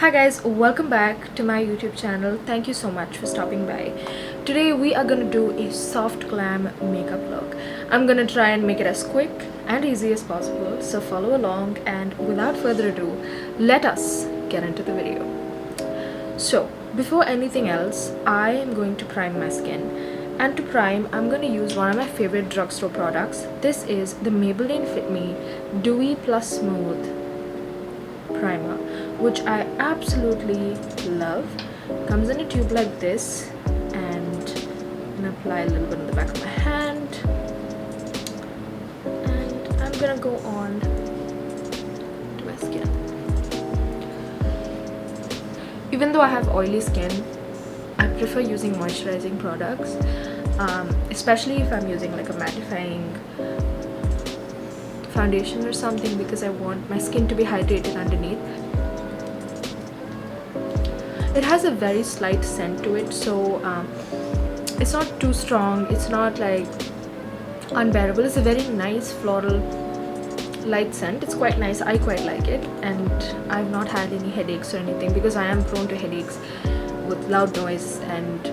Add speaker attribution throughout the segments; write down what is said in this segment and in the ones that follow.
Speaker 1: Hi guys, welcome back to my YouTube channel. Thank you so much for stopping by. Today we are gonna do a soft glam makeup look. I'm gonna try and make it as quick and easy as possible, so follow along, and without further ado, let us get into the video. So before anything else, I am going to prime my skin, and to prime I'm going to use one of my favorite drugstore products. This is the Maybelline Fit Me Dewy Plus Smooth primer, which I absolutely love. Comes in a tube like this, and I'm gonna apply a little bit on the back of my hand, and I'm gonna go on to my skin. Even though I have oily skin, I prefer using moisturizing products, especially if I'm using like a mattifying foundation or something, because I want my skin to be hydrated underneath. It has a very slight scent to it, so it's not too strong, it's not like unbearable. It's a very nice floral light scent. It's quite nice. I quite like it, and I've not had any headaches or anything, because I am prone to headaches with loud noise and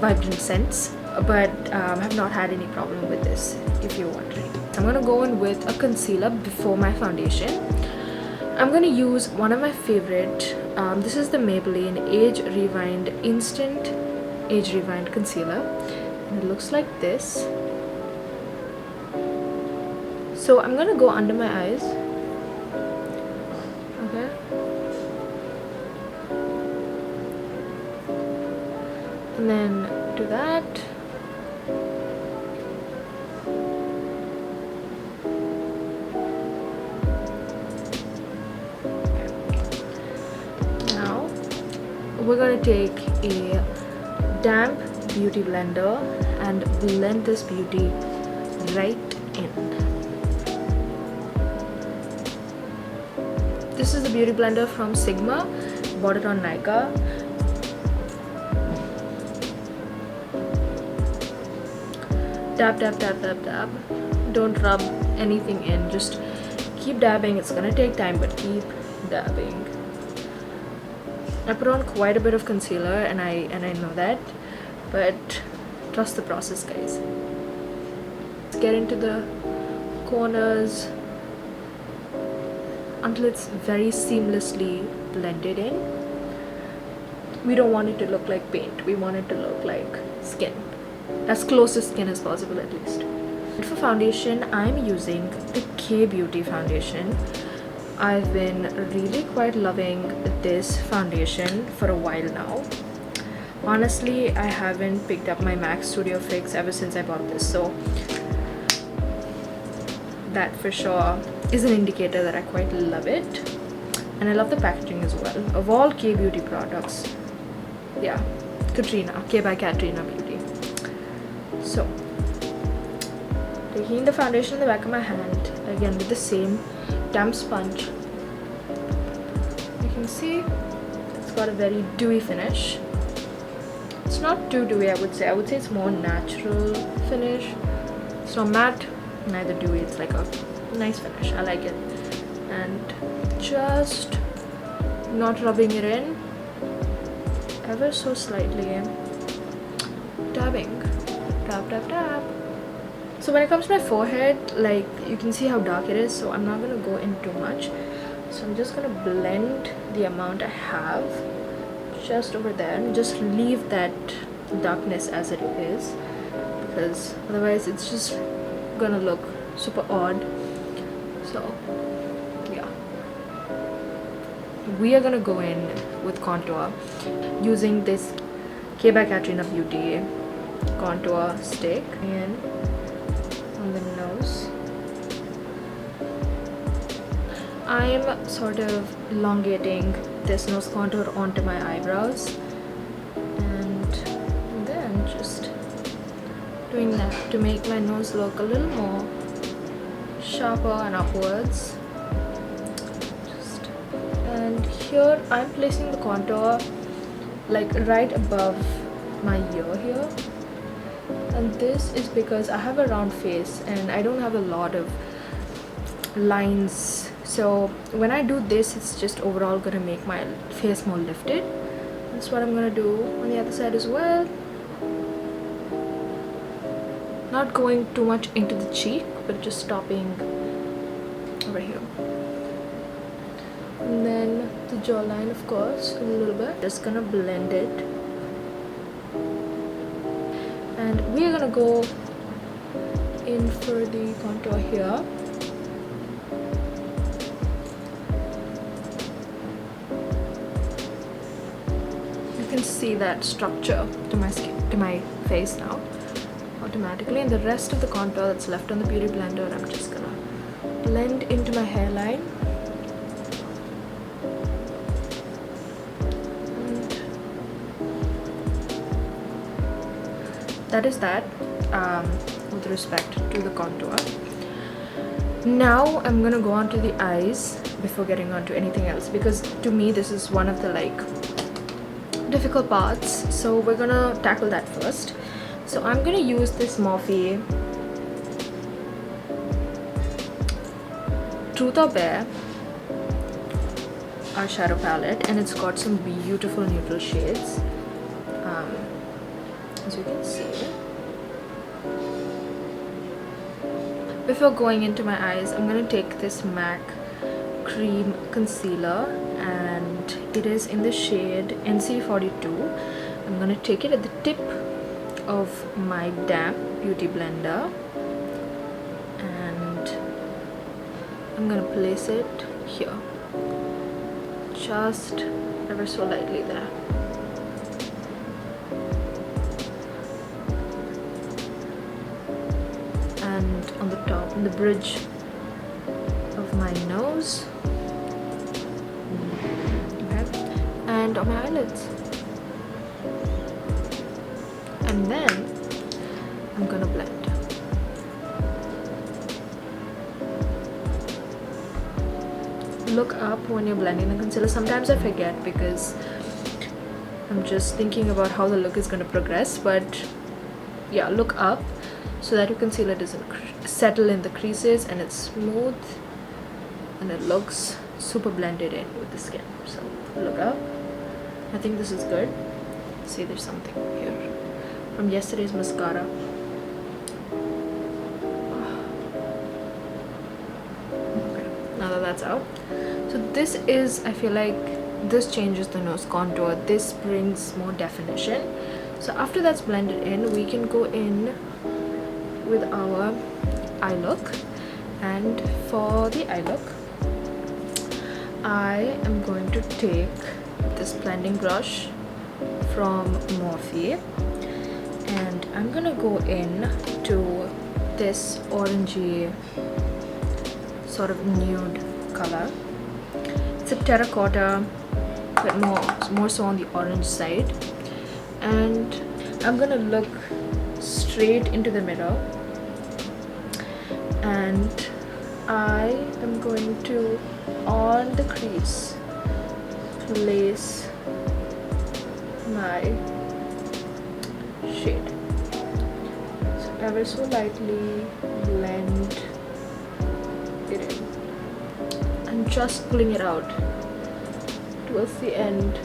Speaker 1: vibrant scents, but I've not had any problem with this, if you're wondering. I'm gonna go in with a concealer before my foundation. I'm gonna use one of my favorite, this is the Maybelline Age Rewind Instant Age Rewind Concealer, and it looks like this. So I'm gonna go under my eyes, okay, and then do that. We're gonna take a damp beauty blender and blend this beauty right in. This is the beauty blender from Sigma. Bought it on Nykaa. Dab, dab, dab, dab, dab. Don't rub anything in. Just keep dabbing. It's gonna take time, but keep dabbing. I put on quite a bit of concealer, and I know that, but trust the process, guys. Let's get into the corners until it's very seamlessly blended in. We don't want it to look like paint. We want it to look like skin, as close to skin as possible, at least. And for foundation, I'm using the K Beauty foundation. I've been really quite loving this foundation for a while now. Honestly, I haven't picked up my MAC Studio Fix ever since I bought this, so that for sure is an indicator that I quite love it. And I love the packaging as well. Of all K Beauty products, yeah, K by Katrina Beauty. So, taking the foundation in the back of my hand, again with the same damp sponge. You can see it's got a very dewy finish. It's not too dewy, I would say. I would say it's more natural finish. It's not matte, neither dewy. It's like a nice finish. I like it. And just not rubbing it in, ever so slightly, dabbing, dab, dab, dab. So when it comes to my forehead, like, you can see how dark it is, so I'm not gonna go in too much. So I'm just gonna blend the amount I have just over there, and just leave that darkness as it is, because otherwise it's just gonna look super odd. So yeah, we are gonna go in with contour using this K by Katrina Beauty contour stick, and on the nose I'm sort of elongating this nose contour onto my eyebrows, and then just doing that to make my nose look a little more sharper and upwards. And here I'm placing the contour like right above my ear here, and this is because I have a round face and I don't have a lot of lines So when I do this, it's just overall gonna make my face more lifted. That's what I'm gonna do on the other side as well. Not going too much into the cheek, but just stopping over here. And then the jawline, of course, a little bit. Just gonna blend it. And we're gonna go in for the contour here. You can see that structure to my skin, to my face now, automatically. And the rest of the contour that's left on the beauty blender, I'm just gonna blend into my hairline. And that is that, with respect to the contour. Now I'm gonna go on to the eyes before getting on to anything else, because to me this is one of the difficult parts. So we're gonna tackle that first. So I'm gonna use this Morphe Truth or Bare eyeshadow palette, and it's got some beautiful neutral shades, as you can see. Before going into my eyes, I'm gonna take this MAC cream concealer, and it is in the shade NC42. I'm gonna take it at the tip of my damp beauty blender, and I'm gonna place it here, just ever so lightly there. And on the top, in the bridge of my nose, okay, and on my eyelids. And then I'm gonna blend. Look up when you're blending the concealer. Sometimes I forget because I'm just thinking about how the look is gonna progress, but yeah, look up so that your concealer doesn't settle in the creases and it's smooth and it looks super blended in with the skin. So look up. I think this is good. See, there's something here from yesterday's mascara. Okay, now that that's out. So this is, I feel like this changes the nose contour. This brings more definition. So after that's blended in, we can go in with our eye look. And for the eye look, I am going to take this blending brush from Morphe, and I'm gonna go in to this orangey sort of nude color. It's a terracotta, but more so on the orange side. And I'm gonna look straight into the mirror, and I am going to, on the crease, place my shade. So ever so lightly blend it in, and just pulling it out towards the end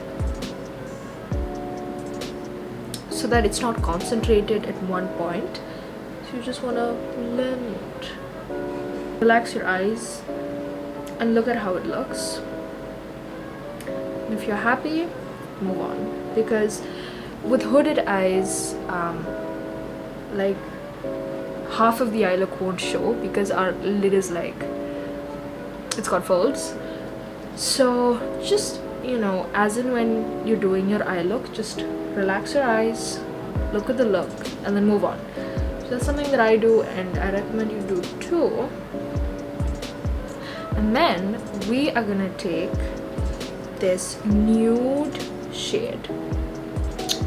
Speaker 1: so that it's not concentrated at one point. So you just want to blend. Relax your eyes and look at how it looks. And if you're happy, move on, because with hooded eyes, like half of the eye look won't show because our lid is like, it's got folds. So just, you know, as in when you're doing your eye look, just relax your eyes, look at the look, and then move on. So that's something that I do, and I recommend you do too. And then we are gonna take this nude shade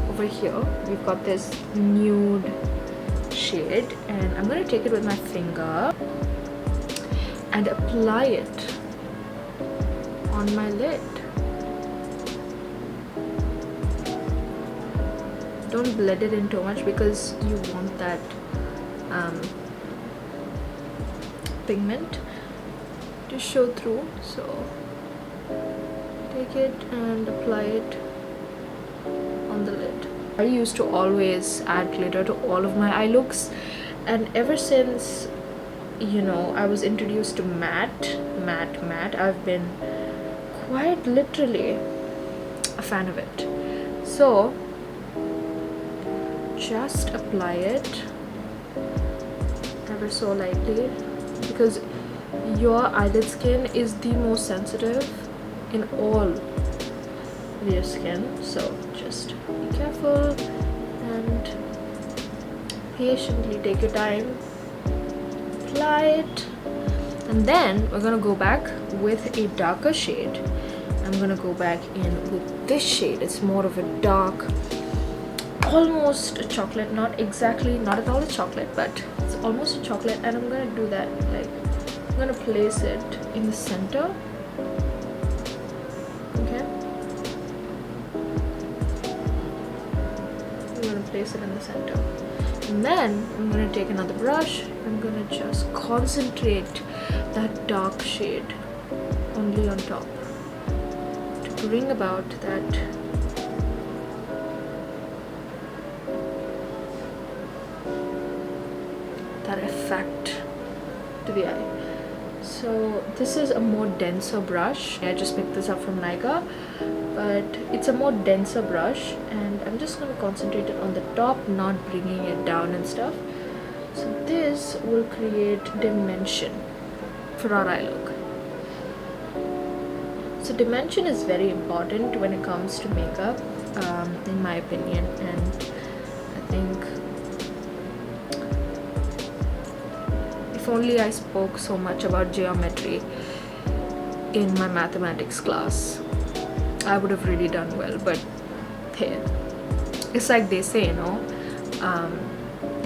Speaker 1: over here. We've got this nude shade, and I'm gonna take it with my finger and apply it on my lid. Don't blend it in too much because you want that pigment. to show through, so take it and apply it on the lid. I used to always add glitter to all of my eye looks, and ever since, you know, I was introduced to matte, I've been quite literally a fan of it. So just apply it ever so lightly, because your eyelid skin is the most sensitive in all of your skin, so just be careful and patiently take your time, apply it, and then we're gonna go back with a darker shade. I'm gonna go back in with this shade. It's more of a dark, almost a chocolate, not at all a chocolate, but it's almost a chocolate. And I'm gonna do that, like, I'm gonna place it in the center. Okay, I'm gonna place it in the center, and then I'm gonna take another brush. I'm gonna just concentrate that dark shade only on top to bring about that effect to the eye. So this is a more denser brush. I just picked this up from Nykaa, but it's a more denser brush, and I'm just going to concentrate it on the top, not bringing it down and stuff. So this will create dimension for our eye look. So dimension is very important when it comes to makeup, in my opinion, and I think if only I spoke so much about geometry in my mathematics class, I would have really done well. But hey, it's like they say, you know,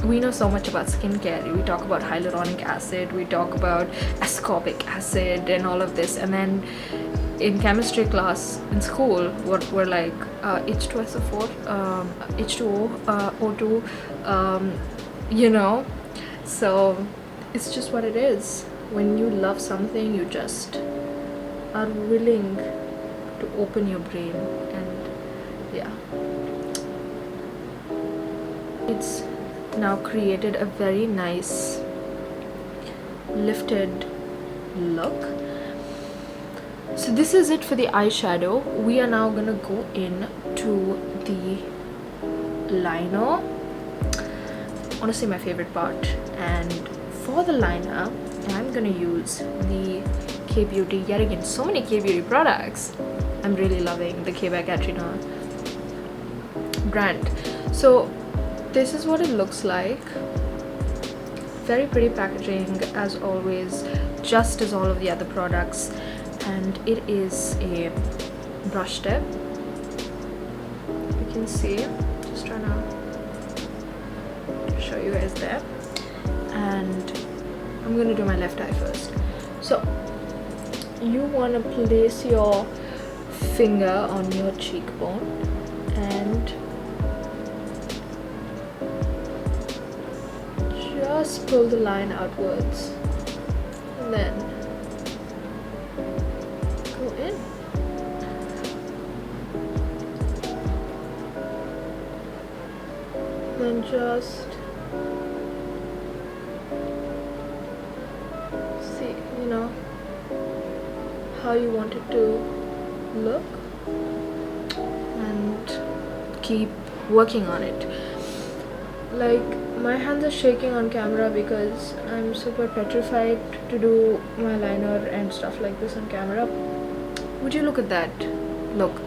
Speaker 1: we know so much about skincare. We talk about hyaluronic acid, we talk about ascorbic acid and all of this, and then in chemistry class in school, what we're like, H2SO4, H2O, O2, you know. So it's just what it is. When you love something, you just are willing to open your brain, and yeah, it's now created a very nice lifted look. So this is it for the eyeshadow. We are now gonna go in to the liner. Honestly, my favorite part. And for the liner, I'm gonna use the K-Beauty. Yet again, so many K-Beauty products. I'm really loving the K by Katrina brand. So this is what it looks like. Very pretty packaging as always, just as all of the other products. And it is a brush tip. You can see, just trying to show you guys there. And I'm gonna do my left eye first. So you want to place your finger on your cheekbone and just pull the line outwards, and then go in. Then just see, you know, how you want it to look, and keep working on it. Like, my hands are shaking on camera because I'm super petrified to do my liner and stuff like this on camera. Would you look at that? Look,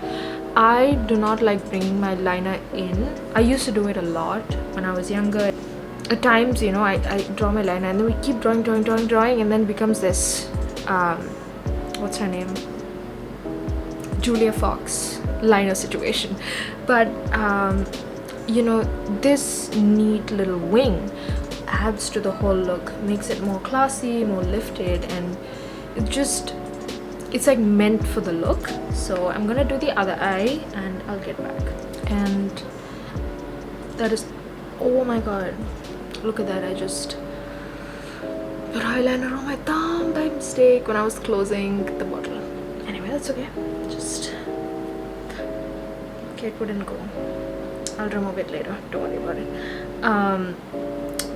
Speaker 1: I do not like bringing my liner in. I used to do it a lot when I was younger. At times, you know, I draw my liner and then we keep drawing, and then it becomes this what's her name, Julia Fox liner situation. But you know, this neat little wing adds to the whole look, makes it more classy, more lifted, and it's like meant for the look. So I'm gonna do the other eye and I'll get back. And that is, oh my god, look at that. I just put eyeliner on my thumb by mistake when I was closing the bottle. Anyway, that's okay. Just... okay, it wouldn't go. I'll remove it later. Don't worry about it.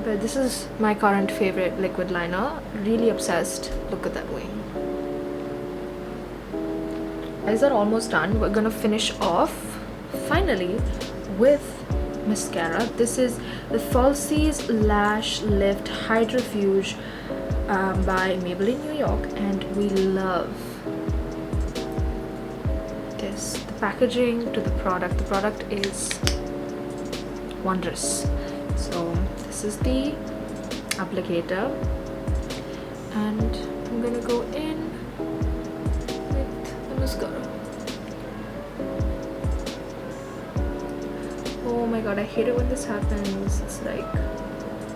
Speaker 1: But this is my current favorite liquid liner. Really obsessed. Look at that wing. Eyes are almost done. We're gonna finish off finally with mascara. This is the Falsies Lash Lift Hydrofuge by Maybelline New York, and we love this. The packaging to the product is wondrous. So this is the applicator, and I'm gonna go in with the mascara. Oh my god, I hate it when this happens. It's like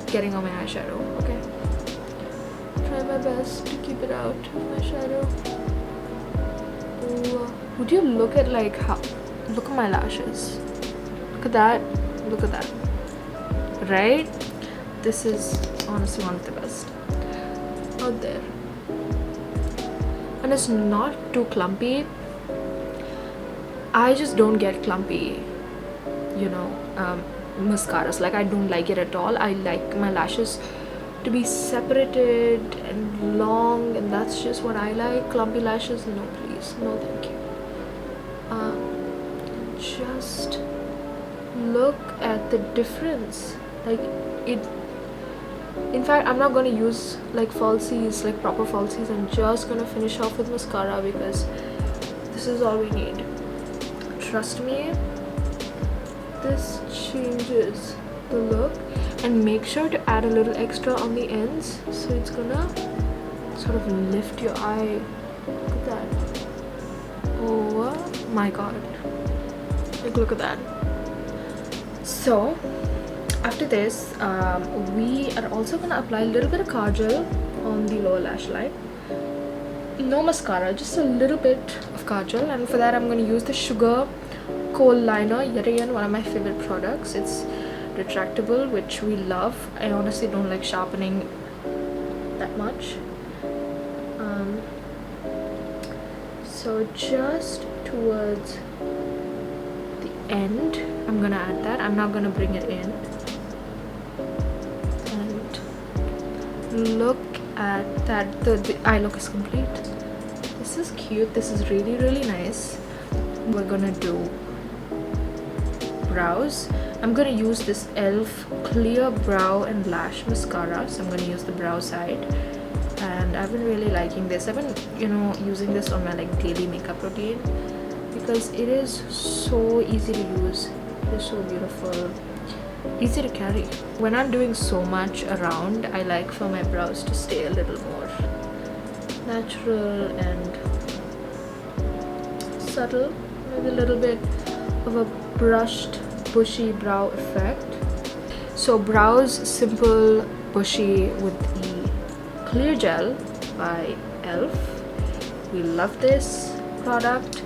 Speaker 1: getting on my eyeshadow. Okay, try my best to keep it out of my shadow. Oh, would you look at like how, look at my lashes, look at that, look at that, right? This is honestly one of the best out there, and it's not too clumpy. I just don't get clumpy, you know, mascaras. Like, I don't like it at all. I like my lashes to be separated and long, and that's just what I like. Clumpy lashes, no please, no thank you. Just look at the difference. Like, it, in fact, I'm not going to use like falsies, like proper falsies. I'm just going to finish off with mascara because this is all we need. Trust me, this changes the look. And make sure to add a little extra on the ends, so it's gonna sort of lift your eye. Look at that. Oh my god, like, look at that. So after this, we are also gonna apply a little bit of kajal on the lower lash line. No mascara, just a little bit of kajal, and for that I'm going to use the Sugar Kohl liner, yet again one of my favorite products. It's retractable, which we love. I honestly don't like sharpening that much. So just towards the end I'm gonna add that. I'm not gonna bring it in. And look at that, the eye look is complete. This is cute. This is really, really nice. We're gonna do brows. I'm gonna use this e.l.f. clear brow and lash mascara, so I'm gonna use the brow side, and I've been really liking this. I've been, you know, using this on my like daily makeup routine because it is so easy to use. It is so beautiful, easy to carry. When I'm doing so much around, I like for my brows to stay a little more natural and subtle, maybe a little bit of a brushed bushy brow effect. So brows simple bushy with the clear gel by e.l.f. We love this product.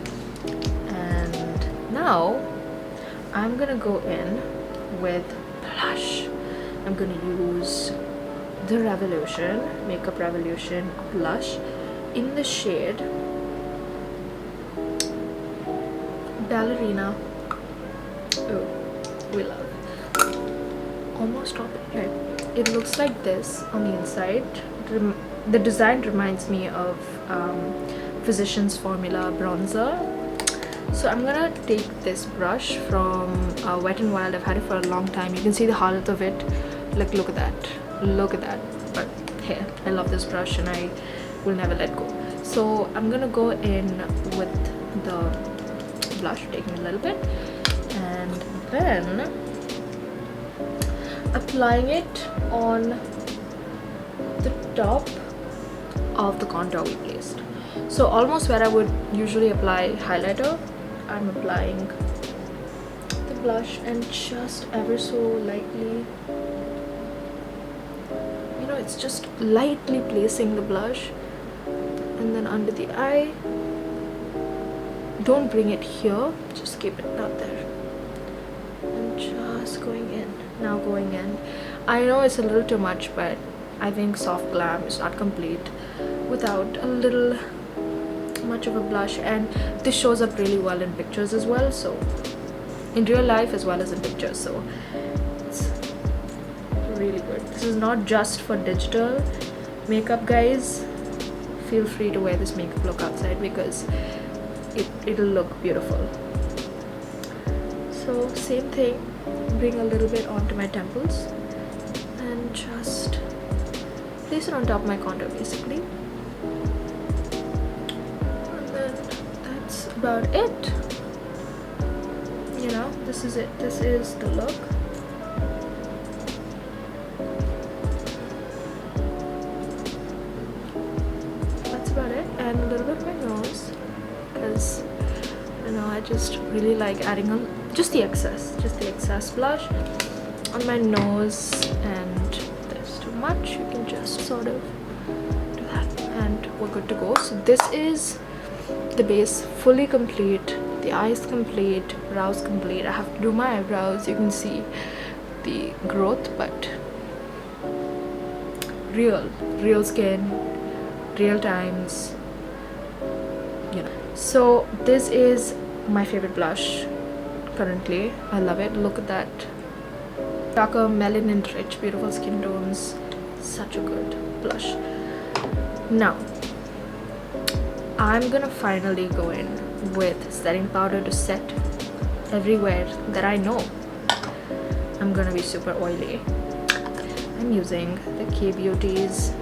Speaker 1: And now I'm gonna go in with blush. I'm gonna use the Revolution Makeup Revolution blush in the shade Ballerina. Oh, we love. Almost top it here. It looks like this on the inside. The design reminds me of Physicians Formula bronzer. So I'm gonna take this brush from Wet n Wild. I've had it for a long time. You can see the heart of it. Like, look at that. Look at that. But hey, I love this brush and I will never let go. So I'm gonna go in with the blush, taking a little bit, and then applying it on the top of the contour we placed. So almost where I would usually apply highlighter, I'm applying the blush, and just ever so lightly, you know, it's just lightly placing the blush, and then under the eye. Don't bring it here, just keep it out there, and just going in. Now going in. I know it's a little too much, but I think soft glam is not complete without a little much of a blush, and this shows up really well in pictures as well, so in real life as well as in pictures, so it's really good. This is not just for digital makeup, guys. Feel free to wear this makeup look outside because it'll look beautiful. So same thing, bring a little bit onto my temples and just place it on top of my contour basically, and then that's about it. You know, this is it. This is the look. That's about it. And a little bit of my nose, because you know, I just really like adding just the excess blush on my nose, and if there's too much you can just sort of do that and we're good to go. So this is the base, fully complete. The eyes complete, brows complete. I have to do my eyebrows. You can see the growth, but real skin, real times, you know. So this is my favorite blush currently. I love it. Look at that. Darker, melanin rich, beautiful skin tones. Such a good blush. Now I'm gonna finally go in with setting powder to set everywhere that I know I'm gonna be super oily. I'm using the K Beauty's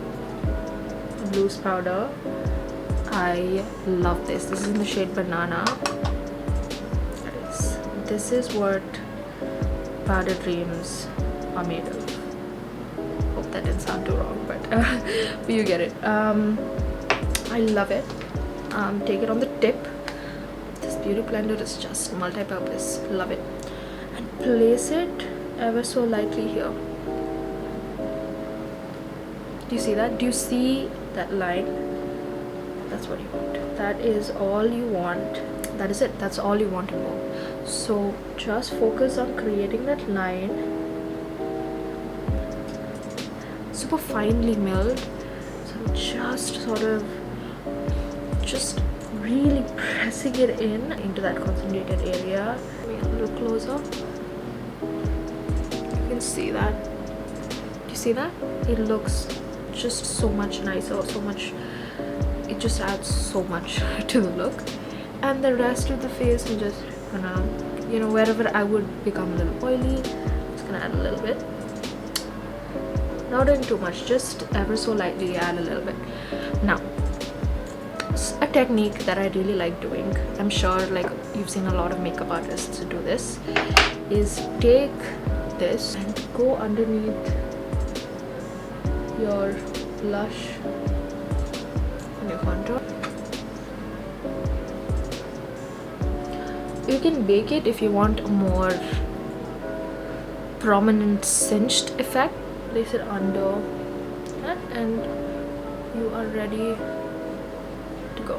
Speaker 1: loose powder. I love this. This is in the shade Banana. Guys, this is what powder dreams are made of. Hope that didn't sound too wrong, but you get it. I love it. Take it on the tip. This beauty blender is just multi-purpose. Love it. And place it ever so lightly here. Do you see that? Do you see that line? That's what you want. That is all you want. That is it. That's all you want to know. So just focus on creating that line. Super finely milled. So just sort of really pressing it into that concentrated area. Maybe a little closer. You can see that. Do you see that? It looks just so much nicer, so much. It just adds so much to the look. And the rest of the face, I'm just gonna, you know, wherever I would become a little oily, just gonna add a little bit. Not doing too much, just ever so lightly add a little bit. Now, a technique that I really like doing, I'm sure like you've seen a lot of makeup artists do this, is take this and go underneath your blush and your contour. You can bake it if you want a more prominent cinched effect. Place it under that and you are ready to go.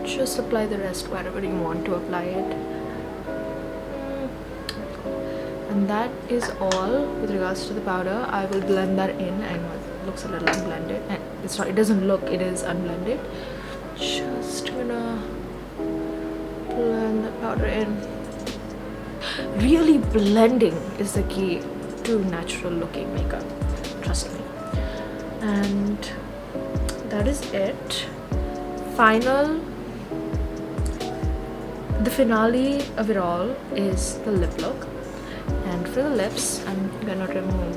Speaker 1: Just apply the rest wherever you want to apply it. And that is all with regards to the powder. I will blend that in. I know it looks a little unblended, and it's not, it doesn't look, it is unblended. Just gonna blend the powder in. Really blending is the key to natural looking makeup, trust me. And that is it. The finale of it all is the lip look. And for the lips, I'm gonna remove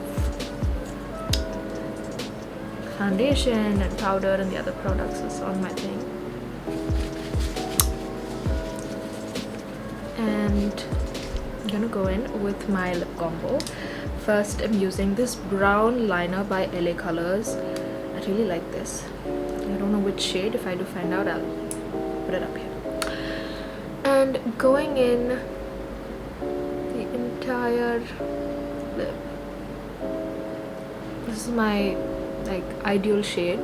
Speaker 1: foundation and powder and the other products that's on my thing. And I'm gonna go in with my lip combo. First, I'm using this brown liner by LA Colors. I really like this. I don't know which shade. If I do find out, I'll put it up here. And going in the entire lip. This is my like ideal shade.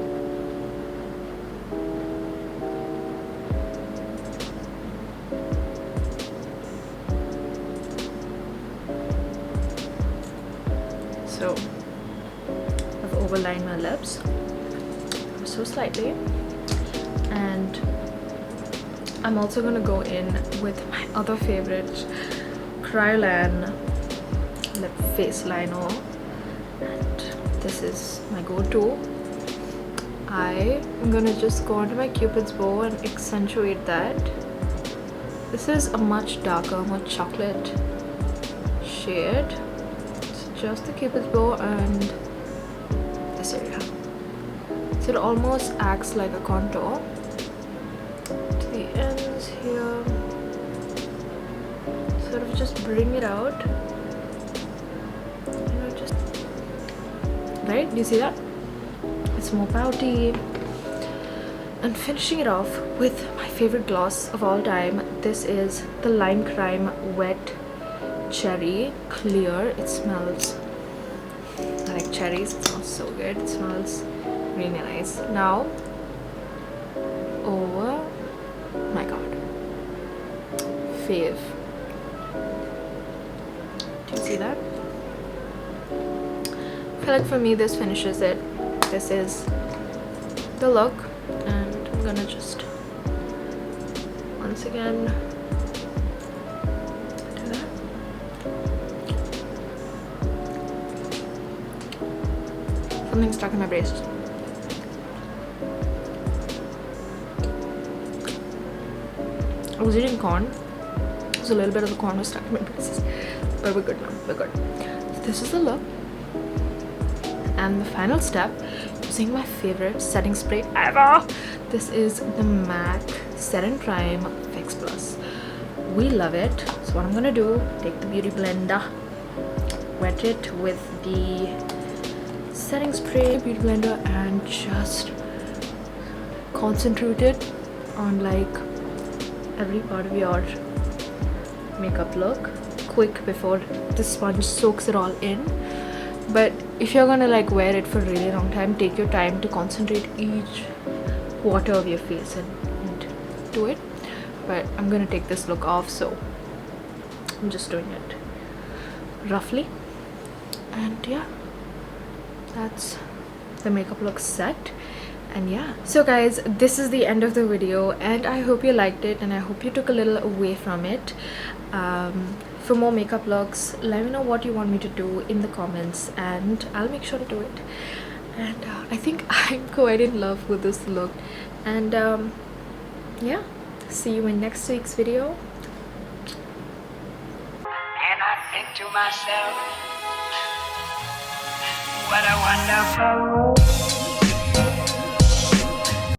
Speaker 1: So overline my lips so slightly. And I'm also gonna go in with my other favorite Kryolan lip face liner, and this is my go-to. I am gonna just go onto my Cupid's bow and accentuate that. This is a much darker, more chocolate shade. It's just the Cupid's bow and this area. So it almost acts like a contour. To the ends here. Sort of just bring it out. You know, just... Right? Do you see that? It's more pouty. And finishing it off with my favorite gloss of all time. This is the Lime Crime Wet Cherry Clear. It smells like cherries. It smells so good. It smells really nice. Now, oh my god, fave. Do you see that? I feel like for me this finishes it. This is the look, and I'm gonna just once again do that. Something stuck in my braces. I was eating corn, so a little bit of the corn was stuck in my braces, but we're good now. We're good. So this is the look. And the final step, using my favorite setting spray ever. This is the MAC Set and Prime Fix Plus. We love it. So what I'm gonna do, take the beauty blender, wet it with the setting spray beauty blender, and just concentrate it on like every part of your makeup look, quick before the sponge soaks it all in. But if you're gonna like wear it for a really long time, take your time to concentrate each quarter of your face and do it. But I'm gonna take this look off, so I'm just doing it roughly. And yeah, that's the makeup look set. And yeah, so guys, this is the end of the video, and I hope you liked it, and I hope you took a little away from it. For more makeup looks, let me know what you want me to do in the comments, and I'll make sure to do it. And I think I'm quite in love with this look. And yeah, see you in next week's video.
Speaker 2: And I think to myself, what a wonderful world.